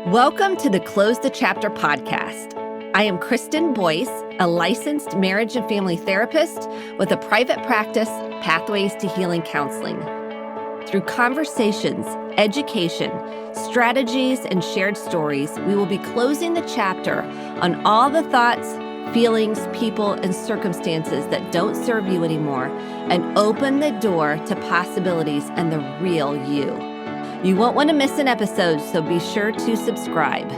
Welcome to the Close the Chapter podcast. I am Kristen Boyce, a licensed marriage and family therapist with a private practice, Pathways to Healing Counseling. Through conversations, education, strategies, and shared stories, we will be closing the chapter on all the thoughts, feelings, people, and circumstances that don't serve you anymore and open the door to possibilities and the real you. You won't want to miss an episode, so be sure to subscribe.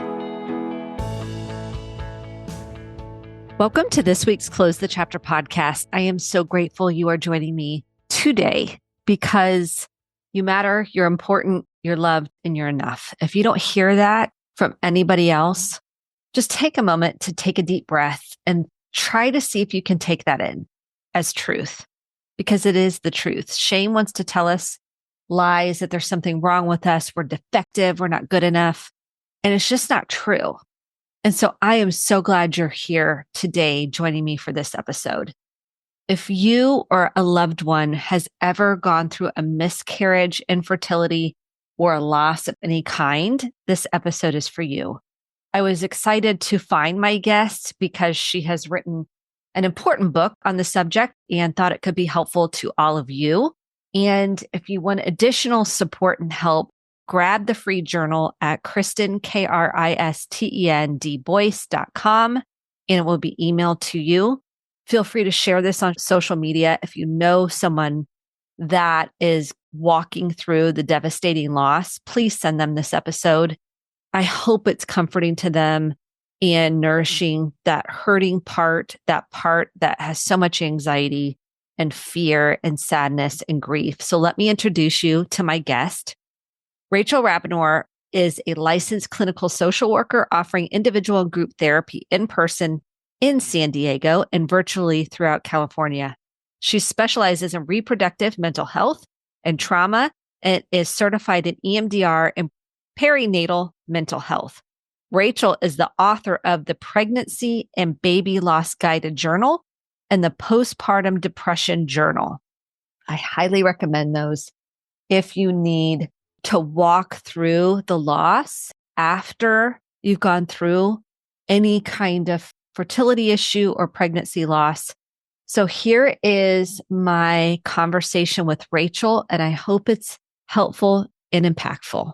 Welcome to this week's Close the Chapter podcast. I am so grateful you are joining me today because you matter, you're important, you're loved, and you're enough. If you don't hear that from anybody else, just take a moment to take a deep breath and try to see if you can take that in as truth, because it is the truth. Shame wants to tell us lies that there's something wrong with us, we're defective, we're not good enough, and it's just not true. And so I am so glad you're here today joining me for this episode. If you or a loved one has ever gone through a miscarriage, infertility, or a loss of any kind, this episode is for you. I was excited to find my guest because she has written an important book on the subject and thought it could be helpful to all of you. And if you want additional support and help, grab the free journal at Kristen, KRISTEND, and it will be emailed to you. Feel free to share this on social media if you know someone that is walking through the devastating loss. Please send them this episode. I hope it's comforting to them and nourishing that hurting part that has so much anxiety and fear and sadness and grief. So let me introduce you to my guest. Rachel Rabinor is a licensed clinical social worker offering individual and group therapy in person in San Diego and virtually throughout California. She specializes in reproductive mental health and trauma and is certified in EMDR and perinatal mental health. Rachel is the author of the Pregnancy and Baby Loss Guided Journal and the Postpartum Depression Journal. I highly recommend those if you need to walk through the loss after you've gone through any kind of fertility issue or pregnancy loss. So here is my conversation with Rachel, and I hope it's helpful and impactful.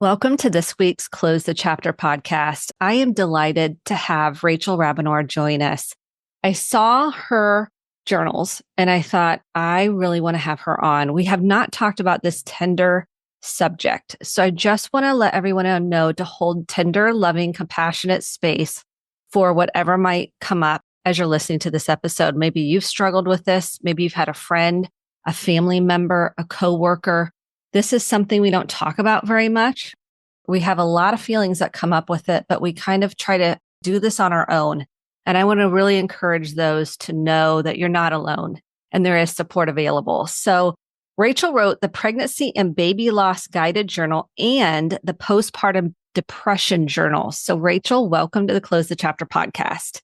Welcome to this week's Close the Chapter podcast. I am delighted to have Rachel Rabinor join us. I saw her journals and I thought, I really want to have her on. We have not talked about this tender subject. So I just want to let everyone know to hold tender, loving, compassionate space for whatever might come up as you're listening to this episode. Maybe you've struggled with this. Maybe you've had a friend, a family member, a coworker. This is something we don't talk about very much. We have a lot of feelings that come up with it, but we kind of try to do this on our own. And I want to really encourage those to know that you're not alone and there is support available. So Rachel wrote the Pregnancy and Baby Loss Guided Journal and the Postpartum Depression Journal. So Rachel, welcome to the Close the Chapter podcast.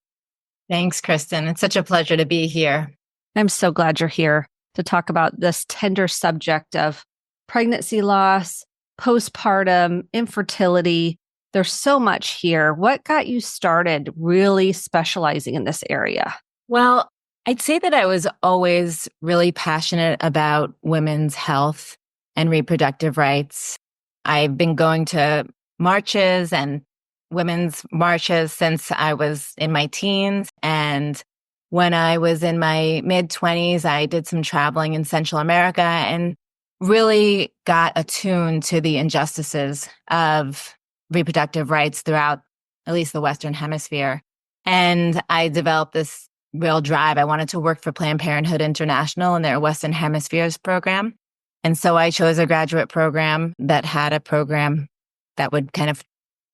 Thanks, Kristen. It's such a pleasure to be here. I'm so glad you're here to talk about this tender subject of pregnancy loss, postpartum, infertility. There's so much here. What got you started really specializing in this area? Well, I'd say that I was always really passionate about women's health and reproductive rights. I've been going to marches and women's marches since I was in my teens. And when I was in my mid-20s, I did some traveling in Central America and really got attuned to the injustices of reproductive rights throughout at least the Western Hemisphere. And I developed this real drive. I wanted to work for Planned Parenthood International and their Western Hemispheres program. And so I chose a graduate program that had a program that would kind of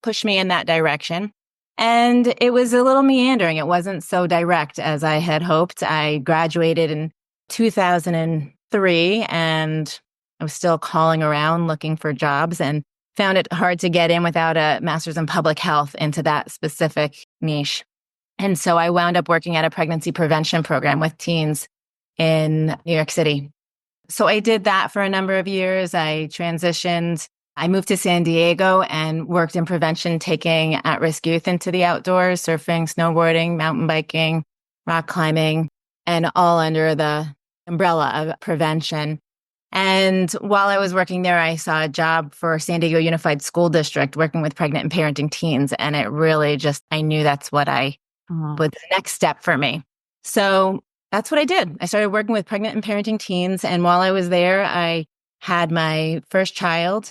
push me in that direction. And it was a little meandering. It wasn't so direct as I had hoped. I graduated in 2003 and I was still calling around looking for jobs and found it hard to get in without a master's in public health into that specific niche. And so I wound up working at a pregnancy prevention program with teens in New York City. So I did that for a number of years. I transitioned I moved to San Diego and worked in prevention, taking at-risk youth into the outdoors, surfing, snowboarding, mountain biking, rock climbing, and all under the umbrella of prevention. And while I was working there, I saw a job for San Diego Unified School District working with pregnant and parenting teens. And it really just, I knew that's what I was the next step for me. So that's what I did. I started working with pregnant and parenting teens. And while I was there, I had my first child.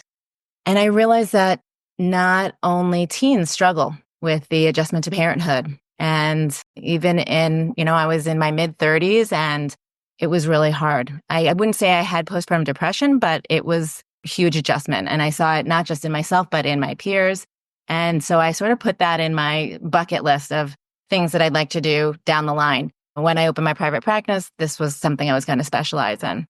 And I realized that not only teens struggle with the adjustment to parenthood. And even I was in my mid 30s and it was really hard. I wouldn't say I had postpartum depression, but it was a huge adjustment. And I saw it not just in myself, but in my peers. And so I sort of put that in my bucket list of things that I'd like to do down the line. When I opened my private practice, this was something I was going to specialize in.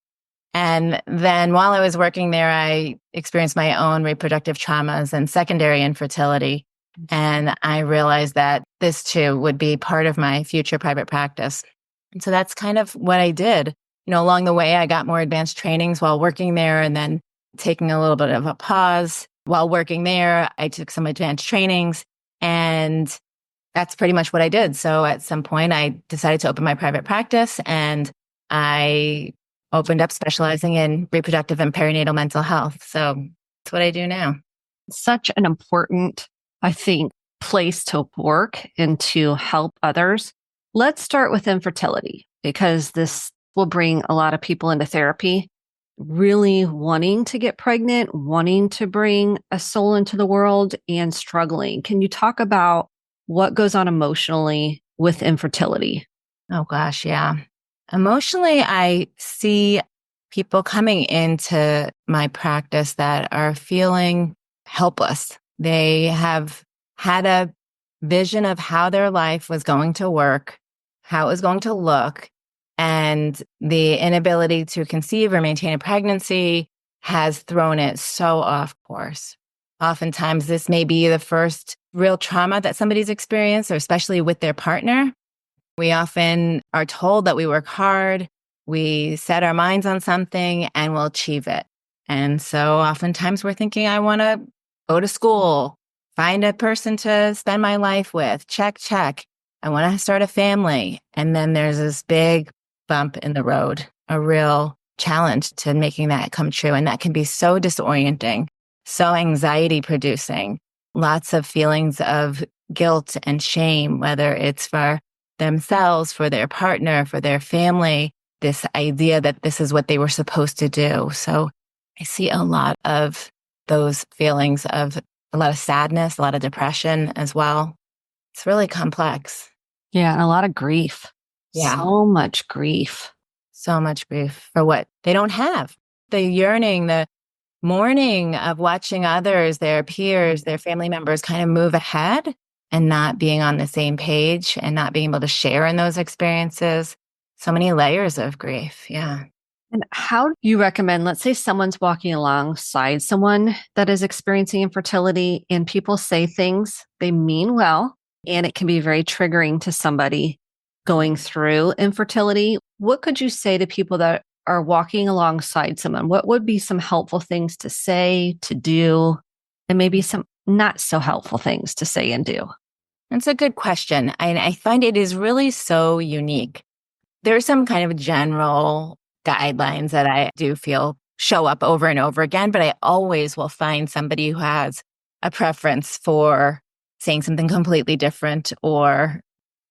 And then while I was working there, I experienced my own reproductive traumas and secondary infertility. And I realized that this too would be part of my future private practice. And so that's kind of what I did. Along the way, I got more advanced trainings while working there and then taking a little bit of a pause. While working there, I took some advanced trainings and that's pretty much what I did. So at some point, I decided to open my private practice and I opened up specializing in reproductive and perinatal mental health. So that's what I do now. Such an important, I think, place to work and to help others. Let's start with infertility because this will bring a lot of people into therapy, really wanting to get pregnant, wanting to bring a soul into the world and struggling. Can you talk about what goes on emotionally with infertility? Oh gosh, yeah. Emotionally, I see people coming into my practice that are feeling helpless. They have had a vision of how their life was going to work, how it was going to look, and the inability to conceive or maintain a pregnancy has thrown it so off course. Oftentimes, this may be the first real trauma that somebody's experienced, or especially with their partner. We often are told that we work hard, we set our minds on something, and we'll achieve it. And so oftentimes we're thinking, I want to go to school, find a person to spend my life with, check, check. I want to start a family. And then there's this big bump in the road, a real challenge to making that come true. And that can be so disorienting, so anxiety producing, lots of feelings of guilt and shame, whether it's for themselves, for their partner, for their family, this idea that this is what they were supposed to do. So I see a lot of those feelings of a lot of sadness, a lot of depression as well. It's really complex. Yeah, and a lot of grief. Yeah. So much grief. So much grief for what they don't have. The yearning, the mourning of watching others, their peers, their family members kind of move ahead and not being on the same page and not being able to share in those experiences. So many layers of grief. Yeah. And how do you recommend, let's say someone's walking alongside someone that is experiencing infertility and people say things they mean well, and it can be very triggering to somebody going through infertility. What could you say to people that are walking alongside someone? What would be some helpful things to say, to do, and maybe some not so helpful things to say and do? That's a good question. I find it is really so unique. There are some kind of general guidelines that I do feel show up over and over again, but I always will find somebody who has a preference for saying something completely different. Or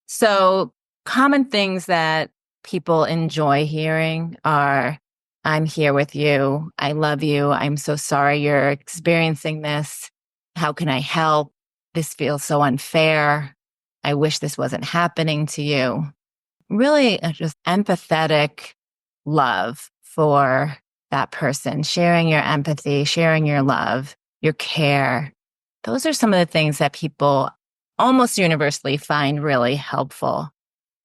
so common things that people enjoy hearing are, I'm here with you. I love you. I'm so sorry you're experiencing this. How can I help? This feels so unfair. I wish this wasn't happening to you. Really just empathetic love for that person, sharing your empathy, sharing your love, your care. Those are some of the things that people almost universally find really helpful.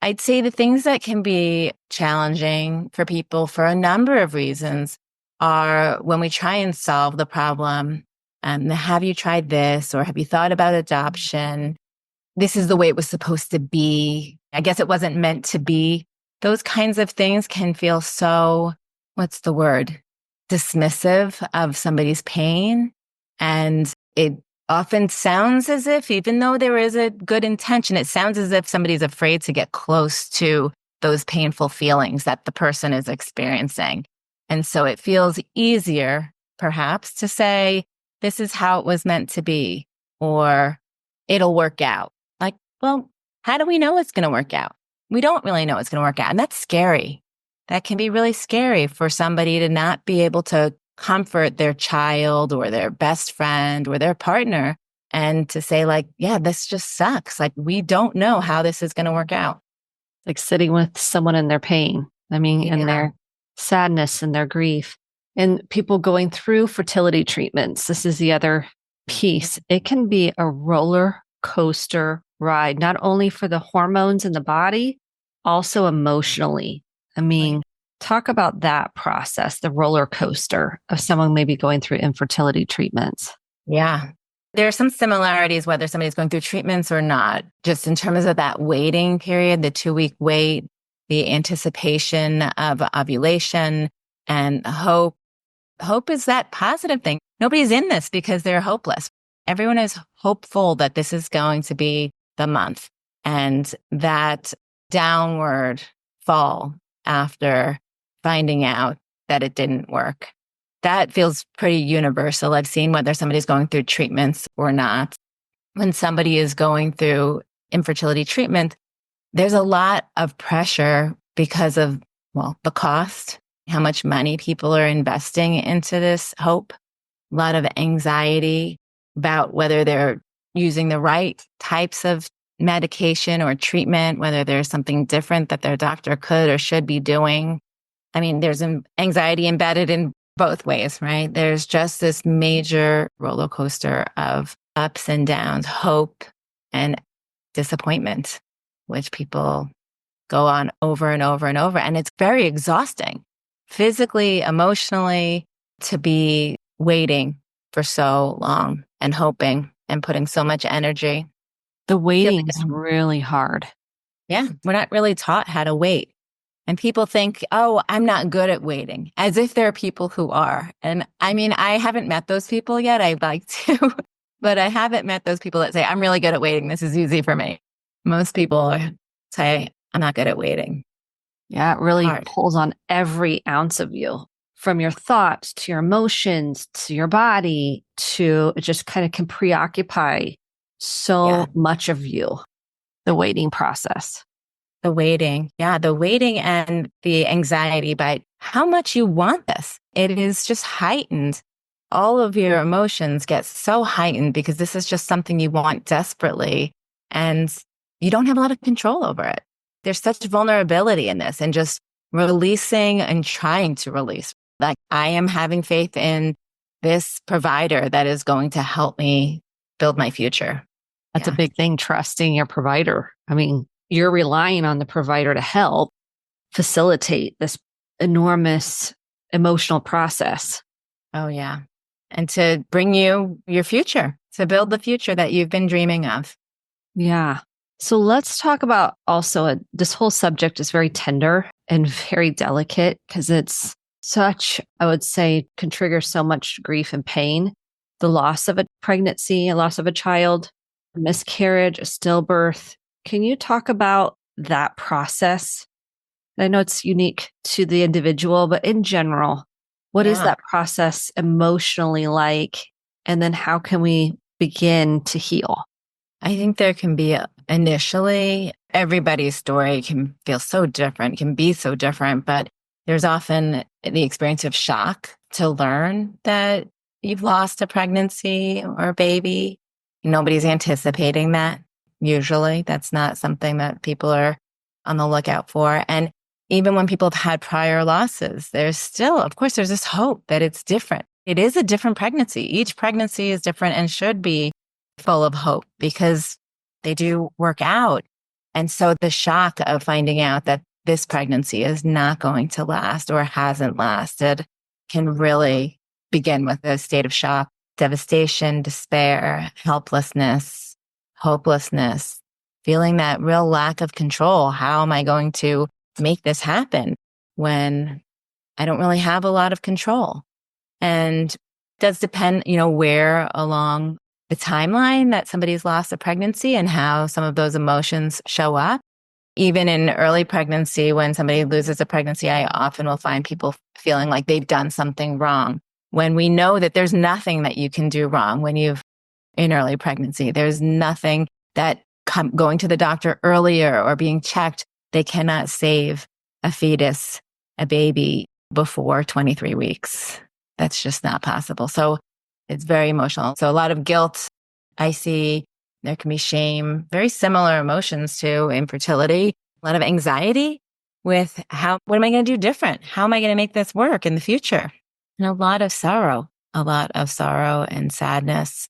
I'd say the things that can be challenging for people for a number of reasons are when we try and solve the problem. Have you tried this? Or have you thought about adoption? This is the way it was supposed to be. I guess it wasn't meant to be. Those kinds of things can feel so, what's the word? Dismissive of somebody's pain. And it often sounds as if, even though there is a good intention, it sounds as if somebody's afraid to get close to those painful feelings that the person is experiencing. And so it feels easier, perhaps, to say, this is how it was meant to be, or it'll work out. Like, well, how do we know it's going to work out? We don't really know it's going to work out. And that's scary. That can be really scary for somebody to not be able to comfort their child or their best friend or their partner and to say, like, yeah, this just sucks. Like, we don't know how this is going to work out. Like sitting with someone in their pain. I mean, in their sadness and their grief. And people going through fertility treatments. This is the other piece. It can be a roller coaster ride, not only for the hormones in the body, also emotionally. I mean, talk about that process, the roller coaster of someone maybe going through infertility treatments. Yeah. There are some similarities, whether somebody's going through treatments or not, just in terms of that waiting period, the 2-week wait, the anticipation of ovulation and hope. Hope is that positive thing. Nobody's in this because they're hopeless. Everyone is hopeful that this is going to be the month, and that downward fall after finding out that it didn't work. That feels pretty universal. I've seen whether somebody's going through treatments or not. When somebody is going through infertility treatment, there's a lot of pressure because of, well, the cost, how much money people are investing into this hope, a lot of anxiety about whether they're using the right types of medication or treatment, whether there's something different that their doctor could or should be doing. I mean, there's anxiety embedded in both ways, right? There's just this major roller coaster of ups and downs, hope and disappointment, which people go on over and over and over. And it's very exhausting, physically, emotionally, to be waiting for so long and hoping and putting so much energy. The waiting is really hard. Yeah, we're not really taught how to wait. And people think, oh, I'm not good at waiting, as if there are people who are. And I mean, I haven't met those people yet. I'd like to, but I haven't met those people that say, I'm really good at waiting. This is easy for me. Most people say, I'm not good at waiting. Yeah, it really pulls on every ounce of you, from your thoughts to your emotions to your body, to it just kind of can preoccupy so much of you, the waiting process. The waiting. Yeah, the waiting and the anxiety by how much you want this. It is just heightened. All of your emotions get so heightened because this is just something you want desperately, and you don't have a lot of control over it. There's such vulnerability in this, and just releasing and trying to release. Like, I am having faith in this provider that is going to help me build my future. That's a big thing, trusting your provider. I mean, you're relying on the provider to help facilitate this enormous emotional process. Oh, yeah. And to bring you your future, to build the future that you've been dreaming of. Yeah. So let's talk about also this whole subject is very tender and very delicate because it's such, I would say, can trigger so much grief and pain. The loss of a pregnancy, a loss of a child, a miscarriage, a stillbirth. Can you talk about that process? I know it's unique to the individual, but in general, what is that process emotionally like? And then how can we begin to heal? I think there can be initially, everybody's story can feel so different, can be so different, but there's often the experience of shock to learn that you've lost a pregnancy or a baby. Nobody's anticipating that. Usually that's not something that people are on the lookout for. And even when people have had prior losses, there's still, of course, there's this hope that it's different. It is a different pregnancy. Each pregnancy is different and should be full of hope because they do work out. And so the shock of finding out that this pregnancy is not going to last or hasn't lasted can really begin with a state of shock, devastation, despair, helplessness, hopelessness, feeling that real lack of control. How am I going to make this happen when I don't really have a lot of control? And does depend, where along the timeline that somebody's lost a pregnancy and how some of those emotions show up. Even in early pregnancy, when somebody loses a pregnancy, I often will find people feeling like they've done something wrong when we know that there's nothing that you can do wrong when you've in early pregnancy. There's nothing that going to the doctor earlier or being checked, they cannot save a fetus, a baby before 23 weeks. That's just not possible. So it's very emotional. So a lot of guilt I see. There can be shame, very similar emotions to infertility, a lot of anxiety with what am I going to do different? How am I going to make this work in the future? And a lot of sorrow and sadness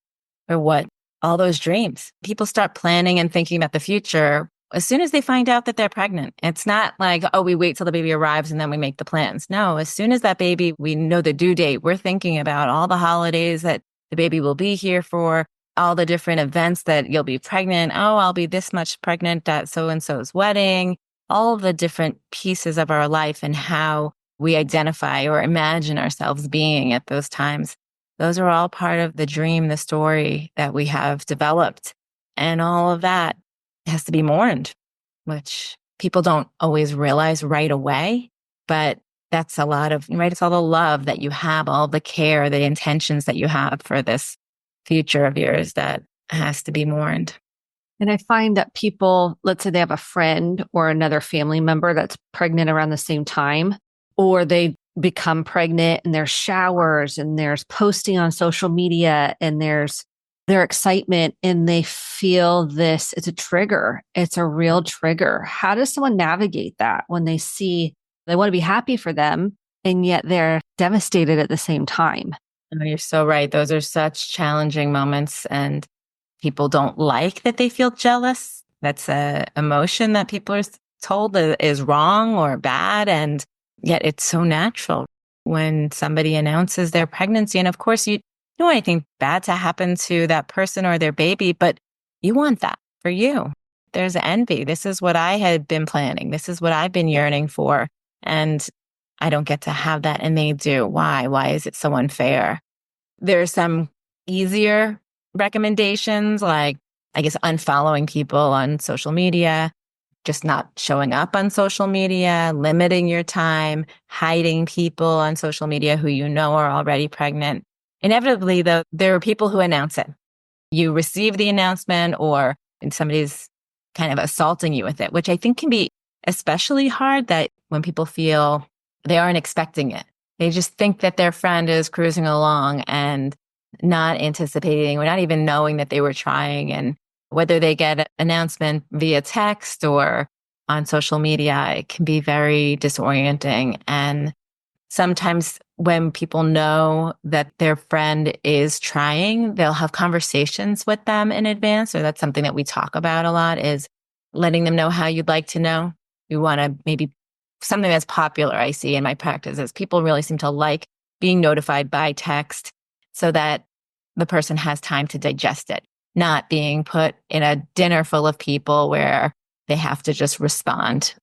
for what all those dreams. People start planning and thinking about the future as soon as they find out that they're pregnant. It's not like, oh, we wait till the baby arrives and then we make the plans. No, as soon as that baby, we know the due date, we're thinking about all the holidays that the baby will be here for, all the different events that you'll be pregnant. Oh, I'll be this much pregnant at so-and-so's wedding, all of the different pieces of our life and how we identify or imagine ourselves being at those times. Those are all part of the dream, the story that we have developed. And all of that has to be mourned, which people don't always realize right away. But that's a lot of, right? It's all the love that you have, all the care, the intentions that you have for this future of yours that has to be mourned. And I find that people, let's say they have a friend or another family member that's pregnant around the same time, or they become pregnant and there's showers and there's posting on social media and there's their excitement and they feel this, it's a trigger. It's a real trigger. How does someone navigate that when they see they want to be happy for them and yet they're devastated at the same time? Oh, you're so right. Those are such challenging moments, and people don't like that they feel jealous. That's a emotion that people are told that is wrong or bad. And yet it's so natural when somebody announces their pregnancy. And of course, you don't want anything bad to happen to that person or their baby, but you want that for you. There's envy. This is what I had been planning. This is what I've been yearning for. And I don't get to have that. And they do. Why? Why is it so unfair? There's some easier recommendations, like, I guess, unfollowing people on social media, just not showing up on social media, limiting your time, hiding people on social media who you know are already pregnant. Inevitably, though, there are people who announce it. You receive the announcement or somebody's kind of assaulting you with it, which I think can be especially hard that when people feel they aren't expecting it. They just think that their friend is cruising along and not anticipating or not even knowing that they were trying. And whether they get an announcement via text or on social media, it can be very disorienting. And sometimes when people know that their friend is trying, they'll have conversations with them in advance. Or that's something that we talk about a lot, is letting them know how you'd like to know. You want to maybe something that's popular I see in my practice is people really seem to like being notified by text so that the person has time to digest it, not being put in a dinner full of people where they have to just respond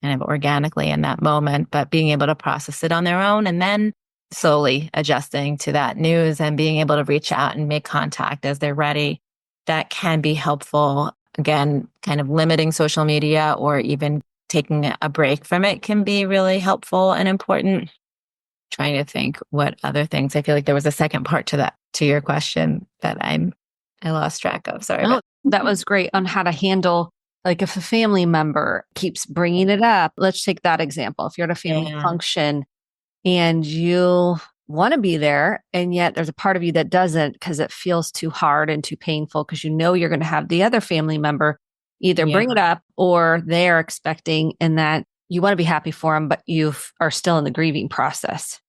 kind of organically in that moment, but being able to process it on their own and then slowly adjusting to that news and being able to reach out and make contact as they're ready. That can be helpful. Again, kind of limiting social media or even taking a break from it can be really helpful and important. Trying to think what other things. I feel like there was a second part to that, to your question that I lost track of. Sorry. Oh, that was great on how to handle, like if a family member keeps bringing it up. Let's take that example. If you're at a family function and you want to be there, and yet there's a part of you that doesn't because it feels too hard and too painful because you know you're going to have the other family member either bring it up or they're expecting, and that you want to be happy for them, but you are still in the grieving process.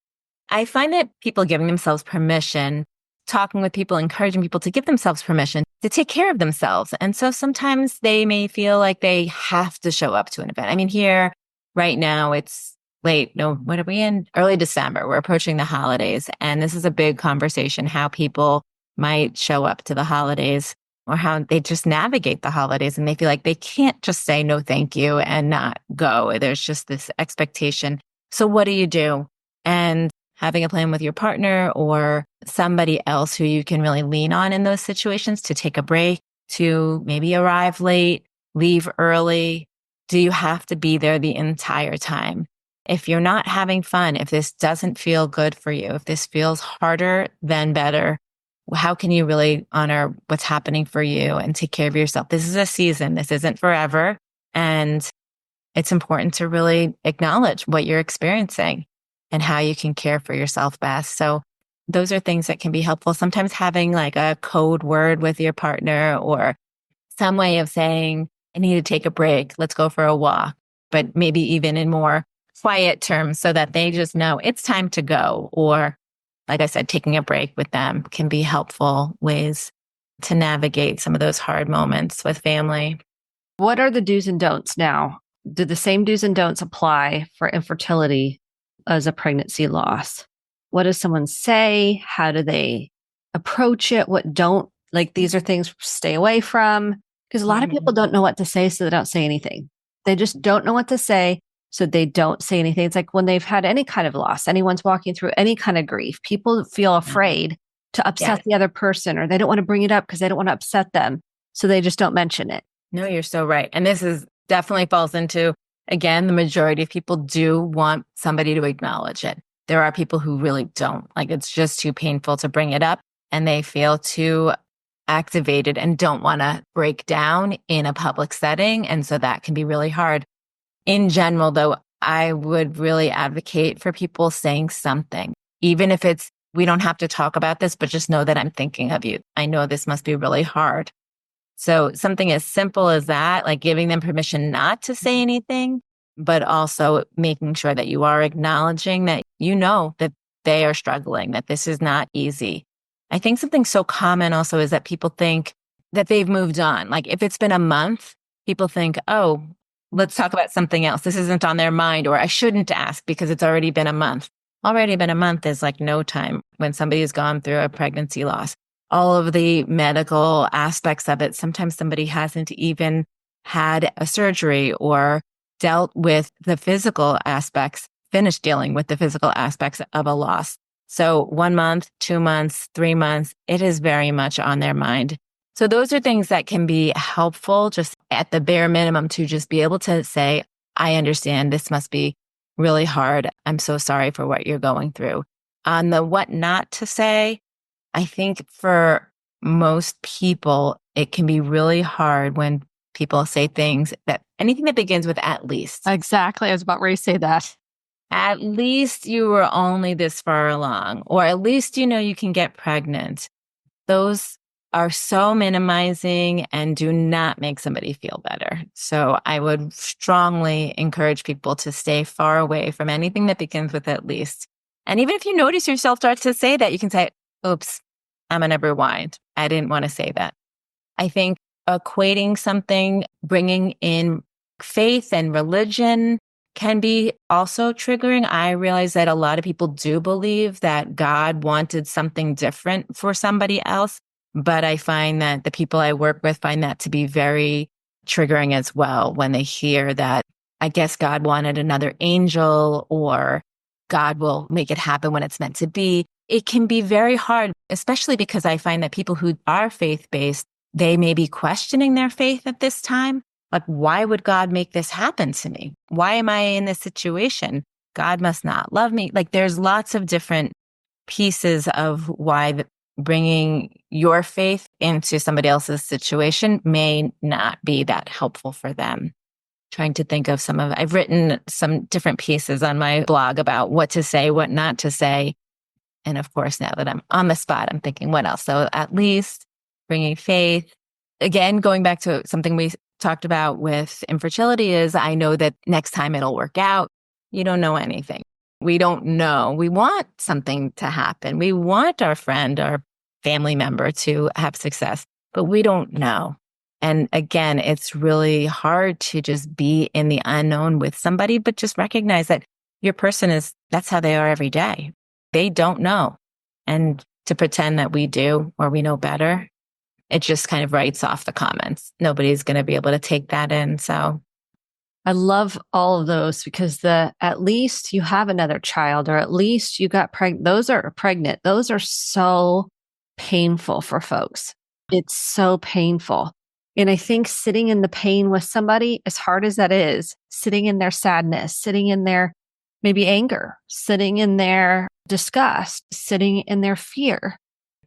I find that people giving themselves permission, talking with people, encouraging people to give themselves permission to take care of themselves. And so sometimes they may feel like they have to show up to an event. I mean, here right now, it's late. No, what are we in? Early December. We're approaching the holidays. And this is a big conversation, how people might show up to the holidays or how they just navigate the holidays. And they feel like they can't just say no, thank you and not go. There's just this expectation. So what do you do? And having a plan with your partner or somebody else who you can really lean on in those situations to take a break, to maybe arrive late, leave early. Do you have to be there the entire time? If you're not having fun, if this doesn't feel good for you, if this feels harder than better, how can you really honor what's happening for you and take care of yourself? This is a season. This isn't forever. And it's important to really acknowledge what you're experiencing and how you can care for yourself best. So those are things that can be helpful. Sometimes having like a code word with your partner or some way of saying, I need to take a break. Let's go for a walk, but maybe even in more quiet terms so that they just know it's time to go. Or like I said, taking a break with them can be helpful ways to navigate some of those hard moments with family. What are the do's and don'ts now? Do the same do's and don'ts apply for infertility as a pregnancy loss? What does someone say? How do they approach it? What don't, like, these are things stay away from? Because a lot of people don't know what to say, so they don't say anything. They just don't know what to say, so they don't say anything. It's like when they've had any kind of loss, anyone's walking through any kind of grief, people feel afraid to upset the other person, or they don't want to bring it up because they don't want to upset them. So they just don't mention it. No, you're so right. And this is definitely falls into, again, the majority of people do want somebody to acknowledge it. There are people who really don't. Like it's just too painful to bring it up and they feel too activated and don't want to break down in a public setting. And so that can be really hard. In general, though, I would really advocate for people saying something, even if it's, we don't have to talk about this, but just know that I'm thinking of you. I know this must be really hard. So something as simple as that, like giving them permission not to say anything, but also making sure that you are acknowledging that you know that they are struggling, that this is not easy. I think something so common also is that people think that they've moved on. Like if it's been a month, people think, oh, let's talk about something else. This isn't on their mind, or I shouldn't ask because it's already been a month. Already been a month is like no time when somebody has gone through a pregnancy loss. All of the medical aspects of it. Sometimes somebody hasn't even had a surgery or dealt with the physical aspects, finished dealing with the physical aspects of a loss. So 1 month, 2 months, 3 months, it is very much on their mind. So those are things that can be helpful just at the bare minimum to just be able to say, I understand this must be really hard. I'm so sorry for what you're going through. On the what not to say, I think for most people, it can be really hard when people say things that anything that begins with at least. Exactly. I was about ready to say that. At least you were only this far along, or at least you know you can get pregnant. Those are so minimizing and do not make somebody feel better. So I would strongly encourage people to stay far away from anything that begins with at least. And even if you notice yourself start to say that, you can say, oops, I'm going to rewind. I didn't want to say that. I think equating something, bringing in faith and religion can be also triggering. I realize that a lot of people do believe that God wanted something different for somebody else, but I find that the people I work with find that to be very triggering as well when they hear that, I guess God wanted another angel or God will make it happen when it's meant to be. It can be very hard, especially because I find that people who are faith-based, they may be questioning their faith at this time. Like, why would God make this happen to me? Why am I in this situation? God must not love me. Like, there's lots of different pieces of why bringing your faith into somebody else's situation may not be that helpful for them. Trying to think of I've written some different pieces on my blog about what to say, what not to say. And of course, now that I'm on the spot, I'm thinking, what else? So at least bringing faith. Again, going back to something we talked about with infertility is I know that next time it'll work out. You don't know anything. We don't know. We want something to happen. We want our friend, our family member to have success, but we don't know. And again, it's really hard to just be in the unknown with somebody, but just recognize that your person that's how they are every day. They don't know. And to pretend that we do or we know better, it just kind of writes off the comments. Nobody's going to be able to take that in. So I love all of those because at least you have another child, or at least you got pregnant. Those are pregnant. Those are so painful for folks. It's so painful. And I think sitting in the pain with somebody, as hard as that is, sitting in their sadness, sitting in their maybe anger, sitting in their disgust, sitting in their fear,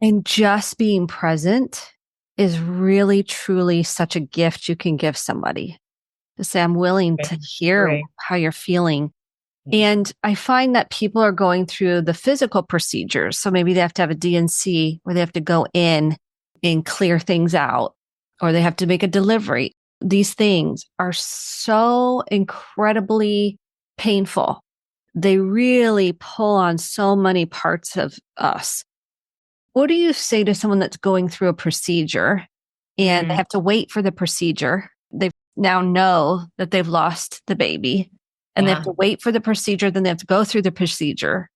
and just being present is really, truly such a gift you can give somebody to say, I'm willing to hear Right. how you're feeling. And I find that people are going through the physical procedures. So maybe they have to have a DNC where they have to go in and clear things out, or they have to make a delivery. These things are so incredibly painful. They really pull on so many parts of us. What do you say to someone that's going through a procedure and they have to wait for the procedure? They now know that they've lost the baby and they have Yeah. to wait for the procedure, then they have to go through the procedure.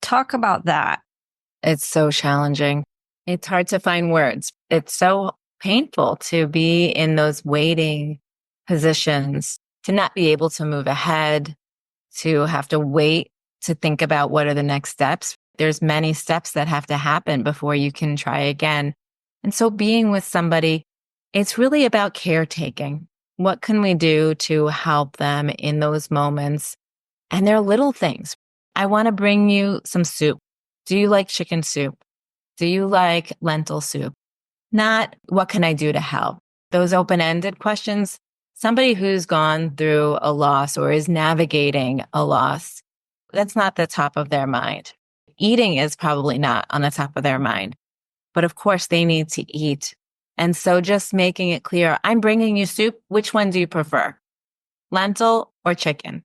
Talk about that. It's so challenging. It's hard to find words. It's so painful to be in those waiting positions, to not be able to move ahead, to have to wait to think about what are the next steps. There's many steps that have to happen before you can try again. And so being with somebody, it's really about caretaking. What can we do to help them in those moments? And they're little things. I want to bring you some soup. Do you like chicken soup? Do you like lentil soup? Not what can I do to help? Those open-ended questions. Somebody who's gone through a loss or is navigating a loss, that's not the top of their mind. Eating is probably not on the top of their mind, but of course they need to eat. And so just making it clear, I'm bringing you soup. Which one do you prefer? Lentil or chicken?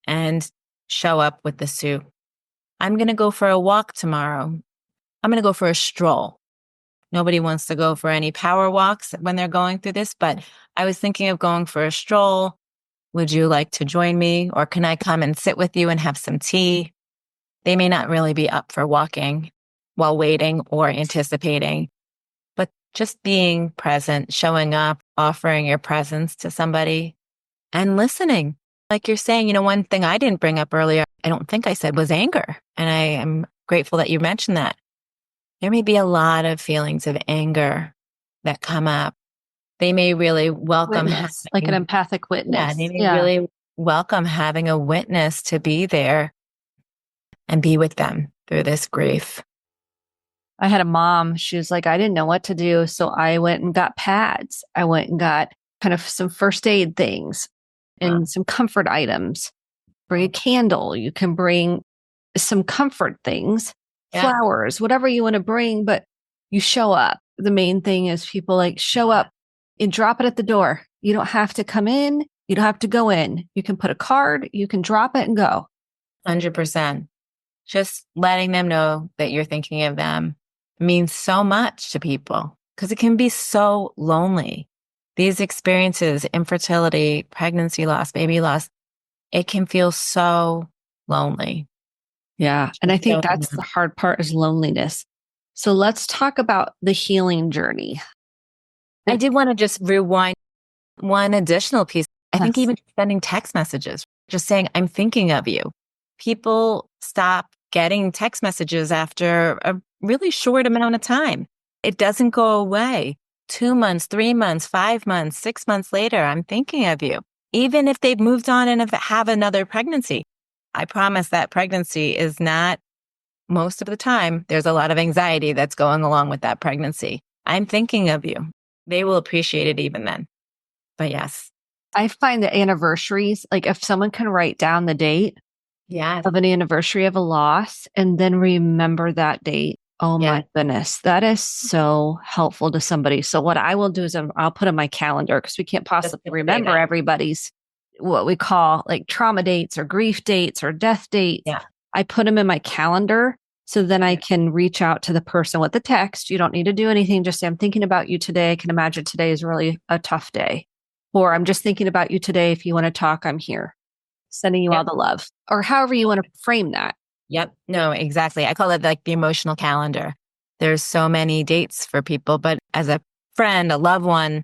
And show up with the soup. I'm going to go for a walk tomorrow. I'm going to go for a stroll. Nobody wants to go for any power walks when they're going through this, but I was thinking of going for a stroll. Would you like to join me? Or can I come and sit with you and have some tea? They may not really be up for walking while waiting or anticipating, but just being present, showing up, offering your presence to somebody and listening. Like you're saying, one thing I didn't bring up earlier, I don't think I said, was anger. And I am grateful that you mentioned that. There may be a lot of feelings of anger that come up. They may really welcome Witness, like an empathic they witness. may Yeah. really welcome having a witness to be there and be with them through this grief. I had a mom, she was like, I didn't know what to do. So I went and got pads. I went and got kind of some first aid things and some comfort items. Bring a candle. You can bring some comfort things, Yeah. flowers, whatever you want to bring, but you show up. The main thing is people like show up and drop it at the door. You don't have to come in. You don't have to go in. You can put a card, you can drop it and go. 100%. Just letting them know that you're thinking of them means so much to people because it can be so lonely. These experiences, infertility, pregnancy loss, baby loss, it can feel so lonely. Yeah. And I think So, that's the hard part is loneliness. So let's talk about the healing journey. I did want to just rewind one additional piece. I think Yes. even sending text messages, just saying, I'm thinking of you. People stop getting text messages after a really short amount of time. It doesn't go away. 2 months, 3 months, 5 months, 6 months later, I'm thinking of you. Even if they've moved on and have another pregnancy, I promise that pregnancy is not, most of the time, there's a lot of anxiety that's going along with that pregnancy. I'm thinking of you. They will appreciate it even then. But yes. I find that anniversaries, like if someone can write down the date Yes. of an anniversary of a loss and then remember that date. Oh Yeah. my goodness. That is so helpful to somebody. So what I will do is I'll put in my calendar because we can't possibly remember everybody's what we call like trauma dates or grief dates or death dates. Yeah. I put them in my calendar so then I can reach out to the person with the text. You don't need to do anything. Just say, I'm thinking about you today. I can imagine today is really a tough day. Or I'm just thinking about you today. If you want to talk, I'm here. Sending you all the love, or however you want to frame that. Yep. No, exactly. I call it like the emotional calendar. There's so many dates for people, but as a friend, a loved one,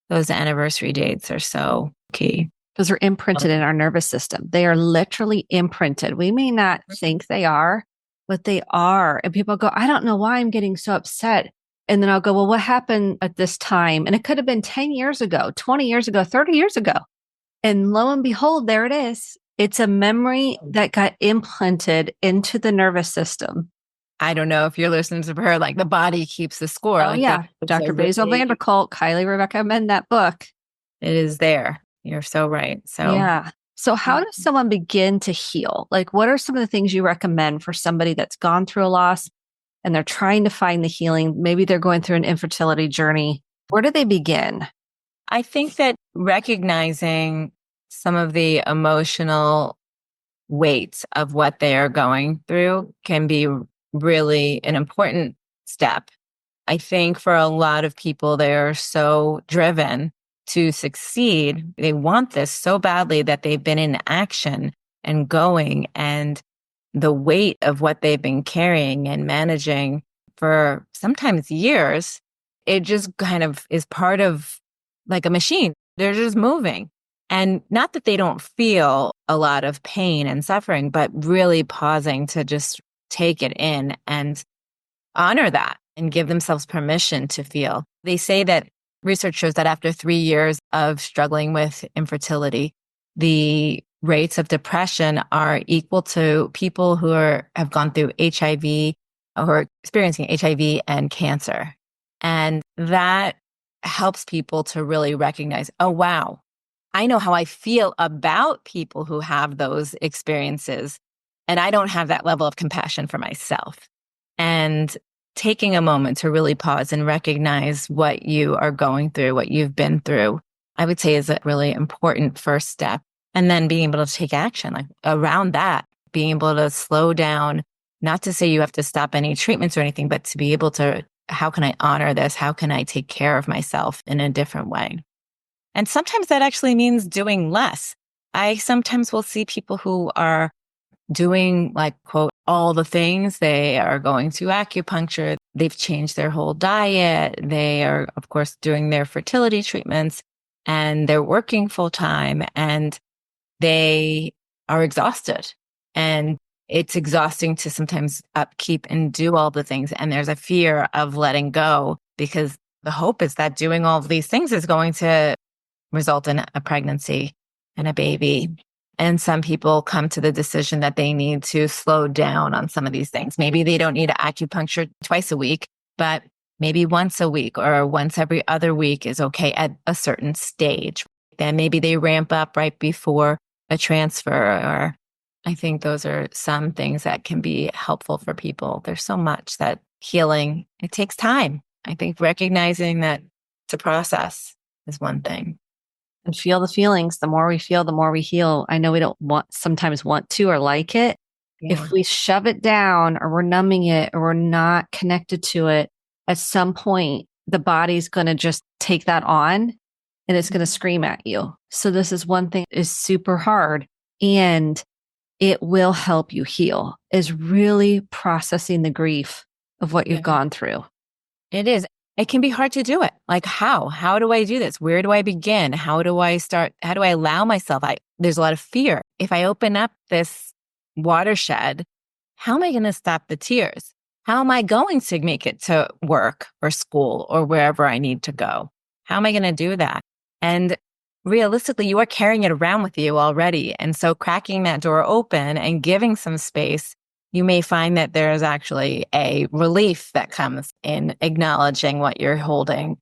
those anniversary dates are so key. Those are imprinted in our nervous system. They are literally imprinted. We may not think they are, but they are. And people go, I don't know why I'm getting so upset. And then I'll go, well, what happened at this time? And it could have been 10 years ago, 20 years ago, 30 years ago. And lo and behold, there it is. It's a memory that got implanted into the nervous system. I don't know if you're listening to her, like the body keeps the score. Oh, like yeah. Dr. Basil really, Vanderkolk, highly recommend that book. it is there. You're so right. So, yeah. So, how does someone begin to heal? Like, what are some of the things you recommend for somebody that's gone through a loss and they're trying to find the healing? Maybe they're going through an infertility journey. Where do they begin? I think that recognizing some of the emotional weight of what they are going through can be really an important step. I think for a lot of people, they are so driven to succeed. They want this so badly that they've been in action and going, and the weight of what they've been carrying and managing for sometimes years, it just kind of is part of like a machine. They're just moving. And not that they don't feel a lot of pain and suffering, but really pausing to just take it in and honor that and give themselves permission to feel. They say that research shows that after 3 years of struggling with infertility, the rates of depression are equal to people who have gone through HIV or are experiencing HIV and cancer. And that helps people to really recognize, oh, wow, I know how I feel about people who have those experiences, and I don't have that level of compassion for myself. And taking a moment to really pause and recognize what you are going through, what you've been through, I would say is a really important first step. And then being able to take action like around that, being able to slow down, not to say you have to stop any treatments or anything, but to be able to, how can I honor this? How can I take care of myself in a different way? And sometimes that actually means doing less. I sometimes will see people who are doing like, quote, all the things. They are going to acupuncture. They've changed their whole diet. They are, of course, doing their fertility treatments, and they're working full time, and they are exhausted. And it's exhausting to sometimes upkeep and do all the things. And there's a fear of letting go because the hope is that doing all of these things is going to result in a pregnancy and a baby. And some people come to the decision that they need to slow down on some of these things. Maybe they don't need acupuncture twice a week, but maybe once a week or once every other week is okay at a certain stage. Then maybe they ramp up right before a transfer. Or I think those are some things that can be helpful for people. There's so much that healing, it takes time. I think recognizing that it's a process is one thing. And feel the feelings. The more we feel, the more we heal. I know we don't sometimes want to or like it. Yeah. If we shove it down or we're numbing it or we're not connected to it, at some point, the body's going to just take that on and it's going to scream at you. So this is one thing is super hard, and it will help you heal, is really processing the grief of what you've gone through. It is. It can be hard to do it. Like how? How do I do this? Where do I begin? How do I start? How do I allow myself? There's a lot of fear. If I open up this watershed, how am I going to stop the tears? How am I going to make it to work or school or wherever I need to go? How am I going to do that? And realistically, you are carrying it around with you already. And so cracking that door open and giving some space, you may find that there's actually a relief that comes in acknowledging what you're holding.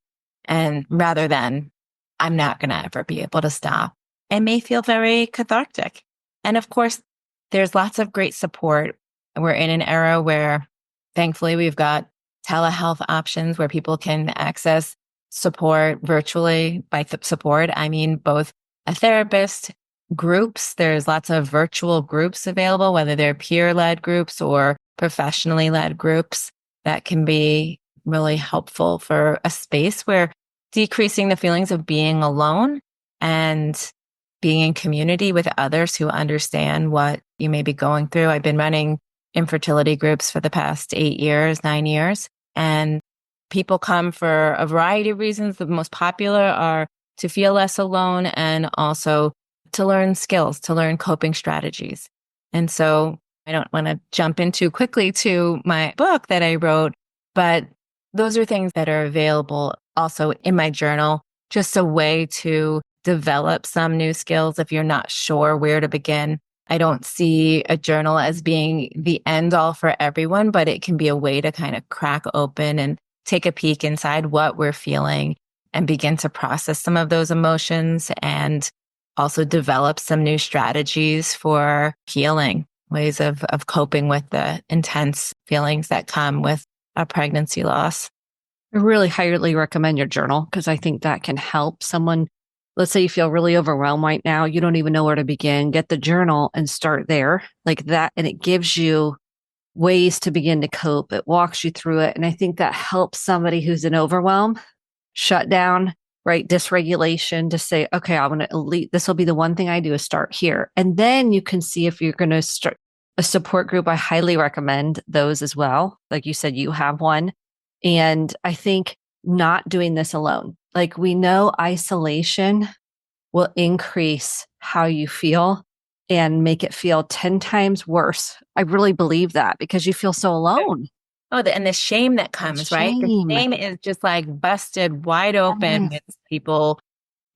And rather than, I'm not going to ever be able to stop, it may feel very cathartic. And of course, there's lots of great support. We're in an era where thankfully we've got telehealth options where people can access support virtually. By support, I mean both a therapist, groups. There's lots of virtual groups available, whether they're peer-led groups or professionally led groups that can be really helpful for a space where decreasing the feelings of being alone and being in community with others who understand what you may be going through. I've been running infertility groups for the past 8 years, 9 years, and people come for a variety of reasons. The most popular are to feel less alone and also to learn skills, to learn coping strategies. And so I don't want to jump in too quickly to my book that I wrote, but those are things that are available also in my journal, just a way to develop some new skills if you're not sure where to begin. I don't see a journal as being the end all for everyone, but it can be a way to kind of crack open and take a peek inside what we're feeling and begin to process some of those emotions and also develop some new strategies for healing, ways of coping with the intense feelings that come with a pregnancy loss. I really highly recommend your journal because I think that can help someone. Let's say you feel really overwhelmed right now. You don't even know where to begin. Get the journal and start there like that. And it gives you ways to begin to cope. It walks you through it. And I think that helps somebody who's in overwhelm shut down, right? Dysregulation to say, okay, I want to elite. This will be the one thing I do is start here. And then you can see if you're going to start a support group. I highly recommend those as well. Like you said, you have one. And I think not doing this alone, like we know isolation will increase how you feel and make it feel 10 times worse. I really believe that because you feel so alone. Oh, and the shame that comes, right? The shame is just like busted wide open when people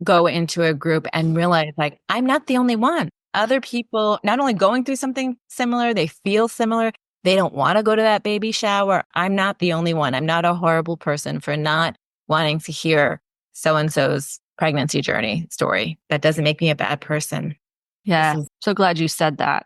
go into a group and realize like, I'm not the only one. Other people not only going through something similar, they feel similar. They don't want to go to that baby shower. I'm not the only one. I'm not a horrible person for not wanting to hear so-and-so's pregnancy journey story. That doesn't make me a bad person. Yeah. So glad you said that.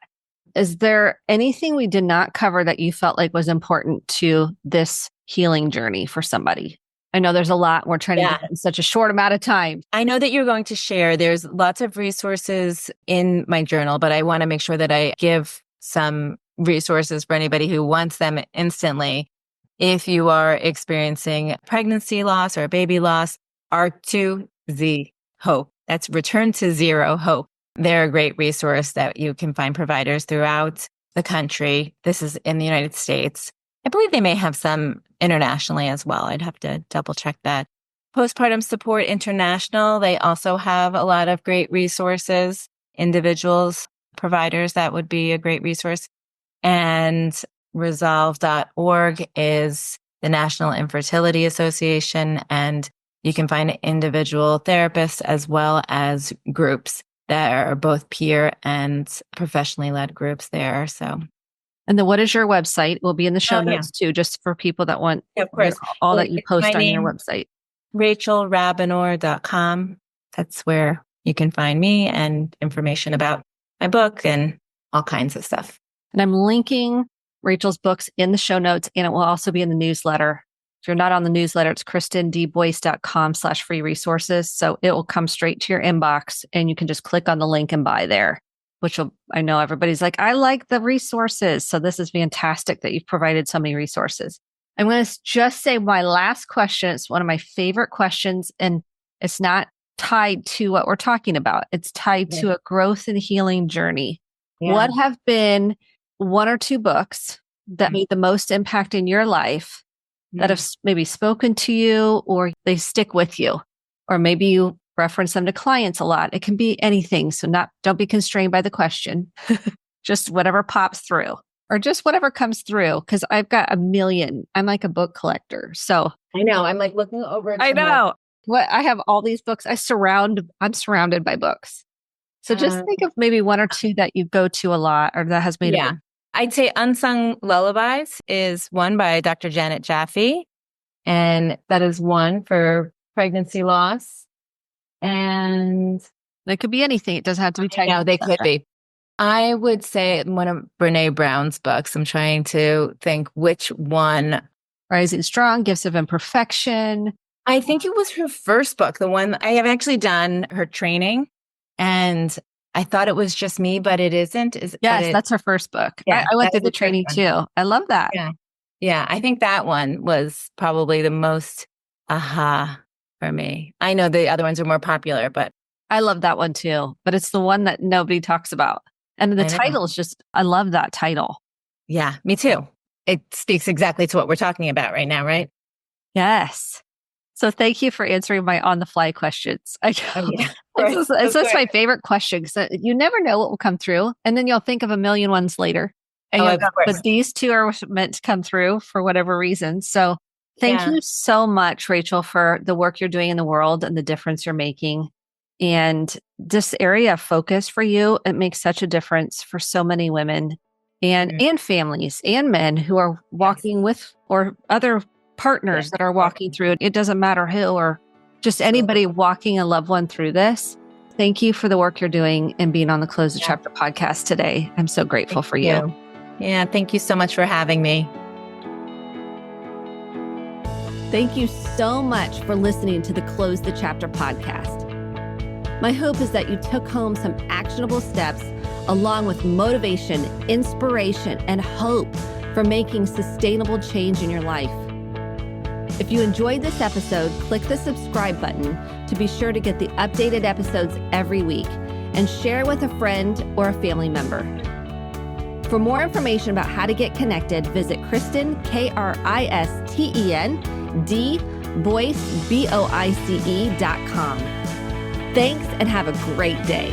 Is there anything we did not cover that you felt like was important to this healing journey for somebody? I know there's a lot. We're trying to do it in such a short amount of time. I know that you're going to share. There's lots of resources in my journal, but I want to make sure that I give some resources for anybody who wants them instantly. If you are experiencing pregnancy loss or baby loss, R2Z Hope. That's Return to Zero Hope. They're a great resource that you can find providers throughout the country. This is in the United States. I believe they may have some internationally as well. I'd have to double check that. Postpartum Support International, they also have a lot of great resources, individuals, providers, that would be a great resource. And resolve.org is the National Infertility Association, and you can find individual therapists as well as groups that are both peer and professionally led groups there. So, and then what is your website? It will be in the show notes too, just for people that want of course, all that you post on your website. RachelRabinor.com. That's where you can find me and information about my book and all kinds of stuff. And I'm linking Rachel's books in the show notes, and it will also be in the newsletter. If you're not on the newsletter, it's kristendboyce.com/free resources. So it will come straight to your inbox and you can just click on the link and buy there, which will, I know everybody's like, I like the resources. So this is fantastic that you've provided so many resources. I'm going to just say my last question. It's one of my favorite questions, and it's not tied to what we're talking about. It's tied to a growth and healing journey. What have been one or two books that made the most impact in your life that have maybe spoken to you or they stick with you? Or maybe you reference them to clients a lot. It can be anything. So don't be constrained by the question. Just whatever pops through or just whatever comes through. Cause I've got a million. I'm like a book collector. So I know. I'm like looking over. I know what I have all these books. I'm surrounded by books. So just think of maybe one or two that you go to a lot or that has made it. I'd say Unsung Lullabies is one by Dr. Janet Jaffe. And that is one for pregnancy loss. And it could be anything. It doesn't have to be tied. No, they could be. I would say one of Brene Brown's books. I'm trying to think which one. Rising Strong, Gifts of Imperfection. I think it was her first book, the one I have actually done her training. And I thought it was just me, but it isn't. Yes, that's her first book. Yeah, I went through the training too. I love that. Yeah. I think that one was probably the most aha for me. I know the other ones are more popular, but I love that one too. But it's the one that nobody talks about. And the title is just, I love that title. Yeah, me too. It speaks exactly to what we're talking about right now, right? Yes. So thank you for answering my on the fly questions. Oh, yeah. It's just my favorite question because you never know what will come through. And then you'll think of a million ones later. And Oh, you'll of go, course. but these two are meant to come through for whatever reason. So thank Yeah. you so much, Rachel, for the work you're doing in the world and the difference you're making. And this area of focus for you, it makes such a difference for so many women and families and men who are walking with or other partners that are walking through it. It doesn't matter who or just anybody walking a loved one through this. Thank you for the work you're doing and being on the Close the Chapter podcast today. I'm so grateful for you. Yeah, thank you so much for having me. Thank you so much for listening to the Close the Chapter podcast. My hope is that you took home some actionable steps along with motivation, inspiration, and hope for making sustainable change in your life. If you enjoyed this episode, click the subscribe button to be sure to get the updated episodes every week and share with a friend or a family member. For more information about how to get connected, visit Kristen, KRISTEN, Boyce, BOICE.com. Thanks and have a great day.